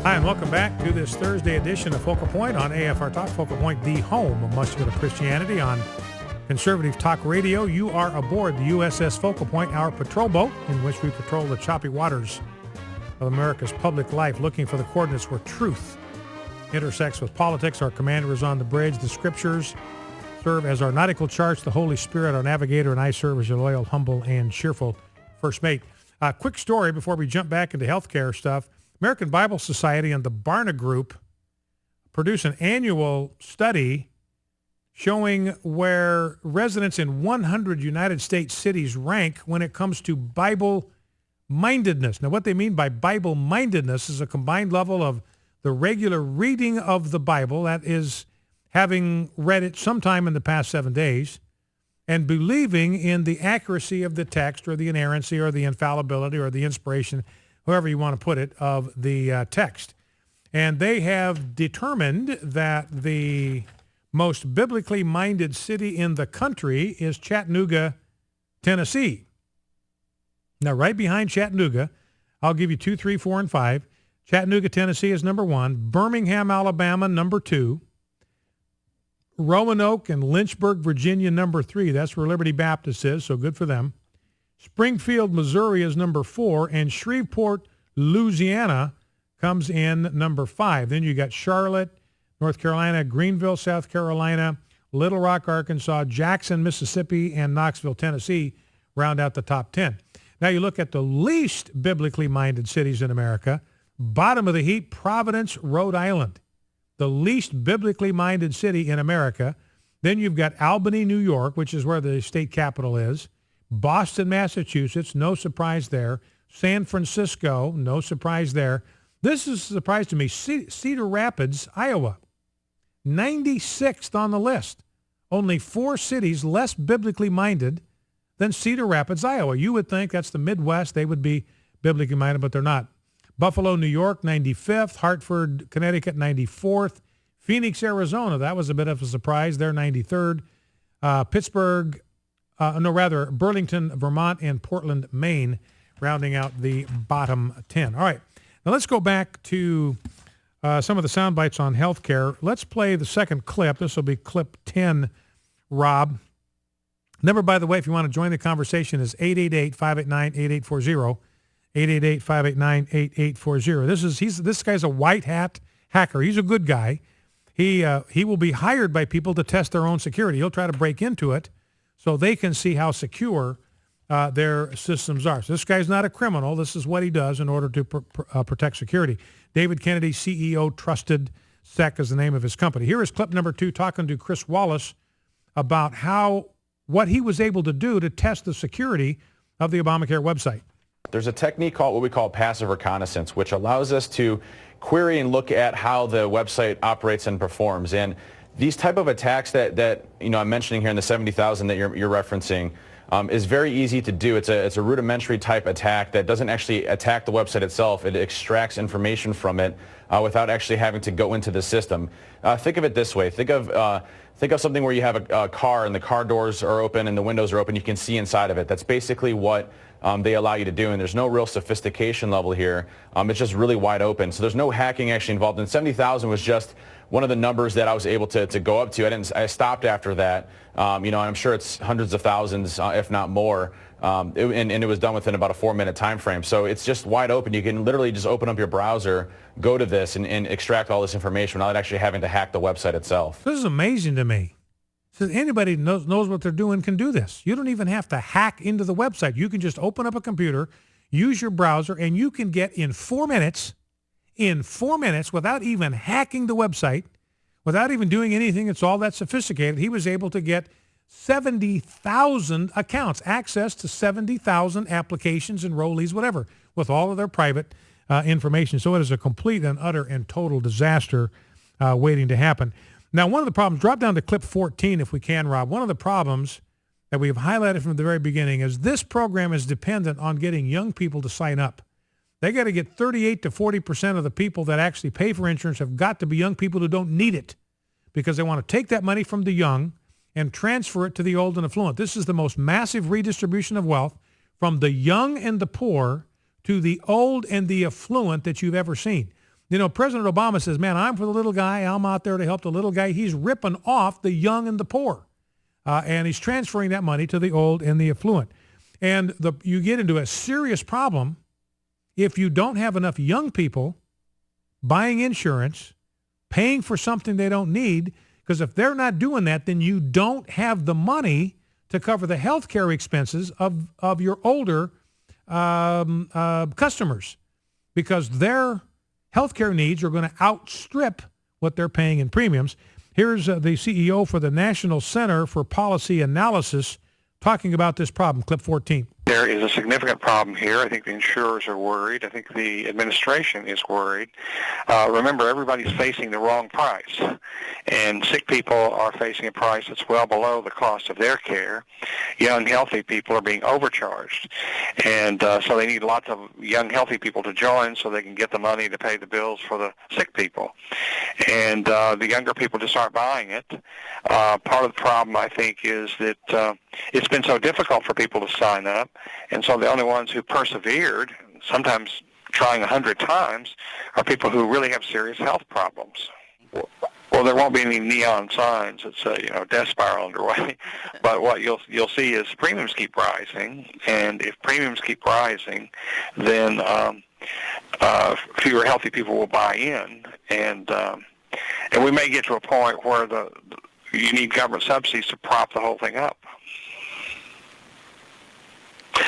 Hi, and welcome back to this Thursday edition of Focal Point on AFR Talk. Focal Point, the home of muscular Christianity on Conservative Talk Radio. You are aboard the USS Focal Point, our patrol boat, in which we patrol the choppy waters of America's public life, looking for the coordinates where truth intersects with politics. Our commander is on the bridge. The scriptures serve as our nautical charts. The Holy Spirit, our navigator, and I serve as your loyal, humble, and cheerful first mate. Quick story before we jump back into healthcare stuff. American Bible Society and the Barna Group produce an annual study showing where residents in 100 United States cities rank when it comes to Bible-mindedness. Now, what they mean by Bible-mindedness is a combined level of the regular reading of the Bible, that is, having read it sometime in the past 7 days, and believing in the accuracy of the text or the inerrancy or the infallibility or the inspiration, however you want to put it, of the text. And they have determined that the most biblically minded city in the country is Chattanooga, Tennessee. Now, right behind Chattanooga, I'll give you 2, 3, 4, and 5. Chattanooga, Tennessee is number 1. Birmingham, Alabama, number 2. Roanoke and Lynchburg, Virginia, number 3. That's where Liberty Baptist is, so good for them. Springfield, Missouri is number 4, and Shreveport, Louisiana comes in number 5. Then you got Charlotte, North Carolina, Greenville, South Carolina, Little Rock, Arkansas, Jackson, Mississippi, and Knoxville, Tennessee round out the top 10. Now you look at the least biblically minded cities in America. Bottom of the heap, Providence, Rhode Island, the least biblically minded city in America. Then you've got Albany, New York, which is where the state capital is. Boston, Massachusetts, no surprise there. San Francisco, no surprise there. This is a surprise to me. Cedar Rapids, Iowa, 96th on the list. Only 4 cities less biblically minded than Cedar Rapids, Iowa. You would think that's the Midwest. They would be biblically minded, but they're not. Buffalo, New York, 95th. Hartford, Connecticut, 94th. Phoenix, Arizona, that was a bit of a surprise. They're 93rd. Burlington, Vermont, and Portland, Maine, rounding out the bottom 10. All right, now let's go back to some of the sound bites on healthcare. Let's play the second clip. This will be clip 10, Rob. Number, by the way, if you want to join the conversation, is 888-589-8840, 888-589-8840. This guy's a white hat hacker. He's a good guy. He will be hired by people to test their own security. He'll try to break into it so they can see how secure their systems are. So this guy's not a criminal. This is what he does in order to protect security. David Kennedy, CEO, Trusted Sec is the name of his company. Here is clip number 2, talking to Chris Wallace about what he was able to do to test the security of the ObamaCare website. There's a technique called what we call passive reconnaissance, which allows us to query and look at how the website operates and performs. And these type of attacks that I'm mentioning here in the 70,000 that you're referencing is very easy to do. It's a rudimentary type attack that doesn't actually attack the website itself. It extracts information from it without actually having to go into the system. Think of it this way. Think of something where you have a car and the car doors are open and the windows are open. You can see inside of it. That's basically what they allow you to do, and there's no real sophistication level here. It's just really wide open. So there's no hacking actually involved. And 70,000 was just one of the numbers that I was able to go up to. I stopped after that. I'm sure it's hundreds of thousands, if not more. And it was done within about a 4-minute time frame. So it's just wide open. You can literally just open up your browser, go to this, and extract all this information without actually having to hack the website itself. This is amazing to me. So anybody knows what they're doing can do this. You don't even have to hack into the website. You can just open up a computer, use your browser, and you can get in 4 minutes, without even hacking the website, without even doing anything that's all that sophisticated. He was able to get 70,000 accounts, access to 70,000 applications, enrollees, whatever, with all of their private information. So it is a complete and utter and total disaster waiting to happen. Now, one of the problems, drop down to clip 14 if we can, Rob. One of the problems that we have highlighted from the very beginning is this program is dependent on getting young people to sign up. They got to get 38 to 40% of the people that actually pay for insurance have got to be young people who don't need it, because they want to take that money from the young and transfer it to the old and affluent. This is the most massive redistribution of wealth from the young and the poor to the old and the affluent that you've ever seen. President Obama says, man, I'm for the little guy. I'm out there to help the little guy. He's ripping off the young and the poor. And he's transferring that money to the old and the affluent. And you get into a serious problem if you don't have enough young people buying insurance, paying for something they don't need, because if they're not doing that, then you don't have the money to cover the health care expenses of your older customers, because their health care needs are going to outstrip what they're paying in premiums. Here's the CEO for the National Center for Policy Analysis talking about this problem. Clip 14. There is a significant problem here. I think the insurers are worried. I think the administration is worried. Remember, everybody's facing the wrong price, and sick people are facing a price that's well below the cost of their care. Young, healthy people are being overcharged, and so they need lots of young, healthy people to join so they can get the money to pay the bills for the sick people. And the younger people just aren't buying it. Part of the problem, I think, is that it's been so difficult for people to sign up, and so the only ones who persevered, sometimes trying 100 times, are people who really have serious health problems. Well, there won't be any neon signs that say, death spiral underway, but what you'll see is premiums keep rising, and if premiums keep rising, then fewer healthy people will buy in, and we may get to a point where you need government subsidies to prop the whole thing up.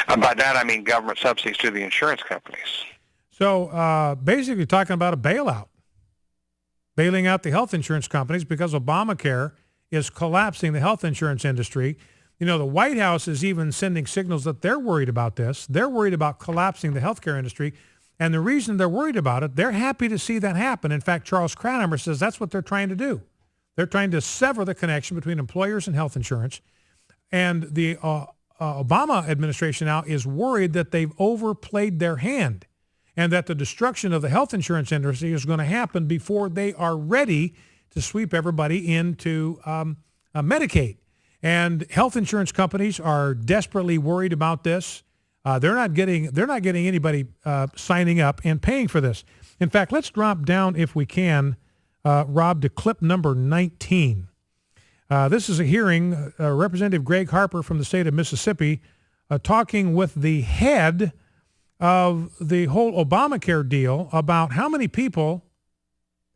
And by that, I mean government subsidies to the insurance companies. So basically talking about a bailout, bailing out the health insurance companies because Obamacare is collapsing the health insurance industry. The White House is even sending signals that they're worried about this. They're worried about collapsing the healthcare industry. And the reason they're worried about it, they're happy to see that happen. In fact, Charles Cranheimer says that's what they're trying to do. They're trying to sever the connection between employers and health insurance. And the Obama administration now is worried that they've overplayed their hand and that the destruction of the health insurance industry is going to happen before they are ready to sweep everybody into Medicaid. And health insurance companies are desperately worried about this. They're not getting anybody signing up and paying for this. In fact, let's drop down, if we can, Rob, to clip number 19. This is a hearing, Representative Gregg Harper from the state of Mississippi talking with the head of the whole Obamacare deal about how many people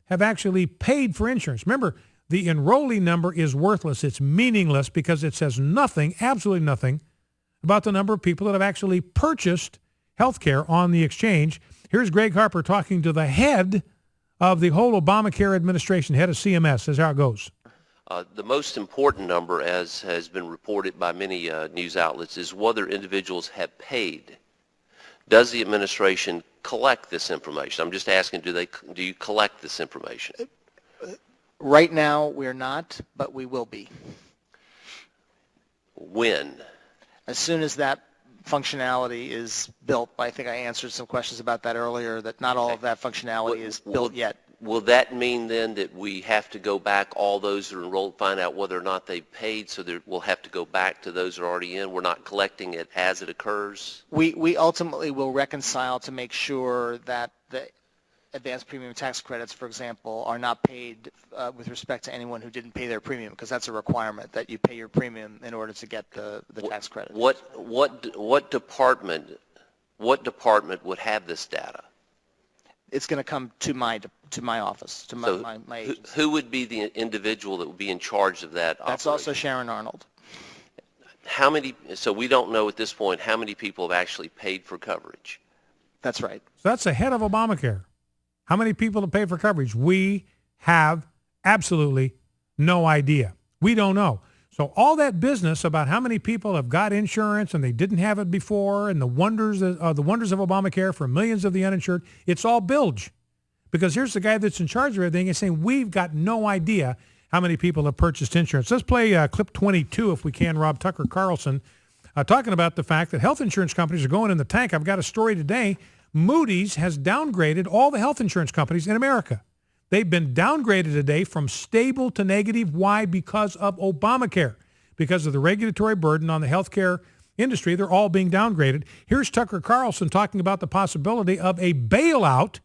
have actually paid for insurance. Remember, the enrollee number is worthless. It's meaningless because it says nothing, absolutely nothing, about the number of people that have actually purchased health care on the exchange. Here's Gregg Harper talking to the head of the whole Obamacare administration, head of CMS. That's how it goes. The most important number, as has been reported by many news outlets, is whether individuals have paid. Does the administration collect this information? I'm just asking, do you collect this information? Right now, we're not, but we will be. When? As soon as that functionality is built. I think I answered some questions about that earlier, that not all of that functionality is built yet. Will that mean then that we have to go back, all those that are enrolled, find out whether or not they've paid, so that we'll have to go back to those that are already in? We're not collecting it as it occurs? We ultimately will reconcile to make sure that the advanced premium tax credits, for example, are not paid with respect to anyone who didn't pay their premium, because that's a requirement that you pay your premium in order to get the tax credit. What department would have this data? It's going to come to my office, to my agency. Who would be the individual that would be in charge of that That's operation? also Sharon Arnold. How many? So we don't know at this point how many people have actually paid for coverage. That's right. So that's the head of Obamacare. How many people have paid for coverage? We have absolutely no idea. We don't know. So all that business about how many people have got insurance and they didn't have it before, and the wonders of Obamacare for millions of the uninsured, it's all bilge. Because here's the guy that's in charge of everything is saying we've got no idea how many people have purchased insurance. Let's play clip 22 if we can, Rob. Tucker Carlson talking about the fact that health insurance companies are going in the tank. I've got a story today. Moody's has downgraded all the health insurance companies in America. They've been downgraded today from stable to negative. Why? Because of Obamacare. Because of the regulatory burden on the healthcare industry, they're all being downgraded. Here's Tucker Carlson talking about the possibility of a bailout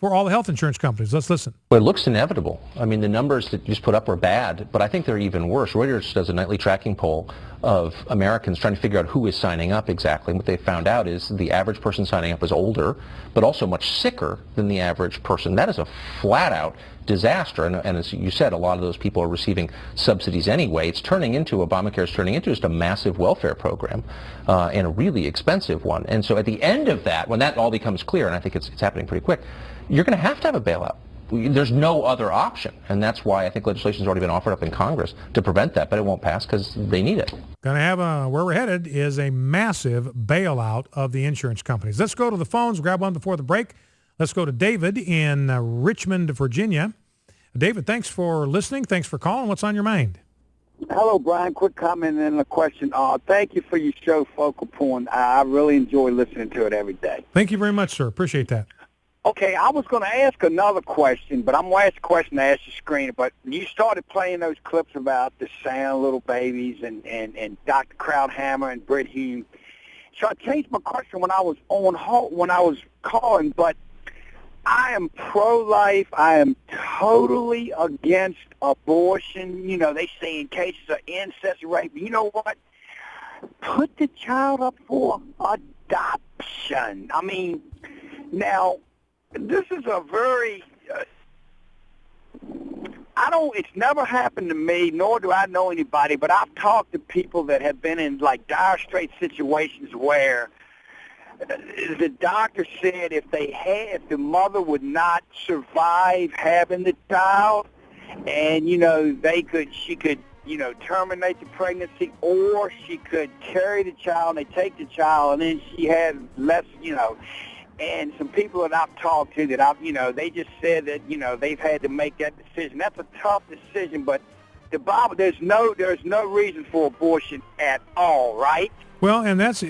for all the health insurance companies. Let's listen. Well, it looks inevitable. I mean, the numbers that you just put up were bad, but I think they're even worse. Reuters does a nightly tracking poll of Americans trying to figure out who is signing up exactly. And what they found out is the average person signing up is older, but also much sicker than the average person. That is a flat-out disaster. And as you said, a lot of those people are receiving subsidies anyway. Obamacare is turning into just a massive welfare program and a really expensive one. And so at the end of that, when that all becomes clear, and I think it's happening pretty quick, you're going to have a bailout. There's no other option, and that's why I think legislation's already been offered up in Congress to prevent that, but it won't pass because they need it. Going to have where we're headed is a massive bailout of the insurance companies. Let's go to the phones. Grab one before the break. Let's go to David in Richmond, Virginia. David, thanks for listening. Thanks for calling. What's on your mind? Hello, Brian. Quick comment and a question. Thank you for your show, Focal Point. I really enjoy listening to it every day. Thank you very much, sir. Appreciate that. Okay, I was going to ask another question, but I'm going to ask a question to ask the screener. But you started playing those clips about the sound little babies and Dr. Krauthammer and Britt Hume. So I changed my question when I was calling, but I am pro-life. I am totally against abortion. You know, they say in cases of incest, rape. You know what? Put the child up for adoption. I mean, now, this is a very, it's never happened to me, nor do I know anybody, but I've talked to people that have been in, like, dire straits situations where the doctor said if the mother would not survive having the child, and, you know, she could, you know, terminate the pregnancy, or she could carry the child, and they take the child, and then she had less, you know. And some people that I've talked to they just said that, you know, they've had to make that decision. That's a tough decision, but the Bible, there's no reason for abortion at all, right? Well, and that's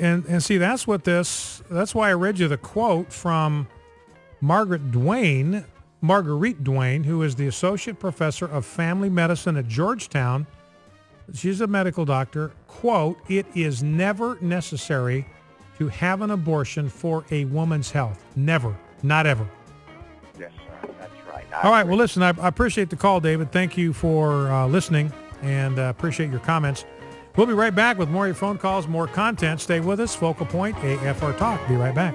why I read you the quote from Marguerite Duane, who is the associate professor of family medicine at Georgetown. She's a medical doctor. Quote, "It is never necessary to have an abortion for a woman's health. Never. Not ever." Yes, sir. That's right. All right. Well, listen, I appreciate the call, David. Thank you for listening, and appreciate your comments. We'll be right back with more of your phone calls, more content. Stay with us. Focal Point, AFR Talk. Be right back.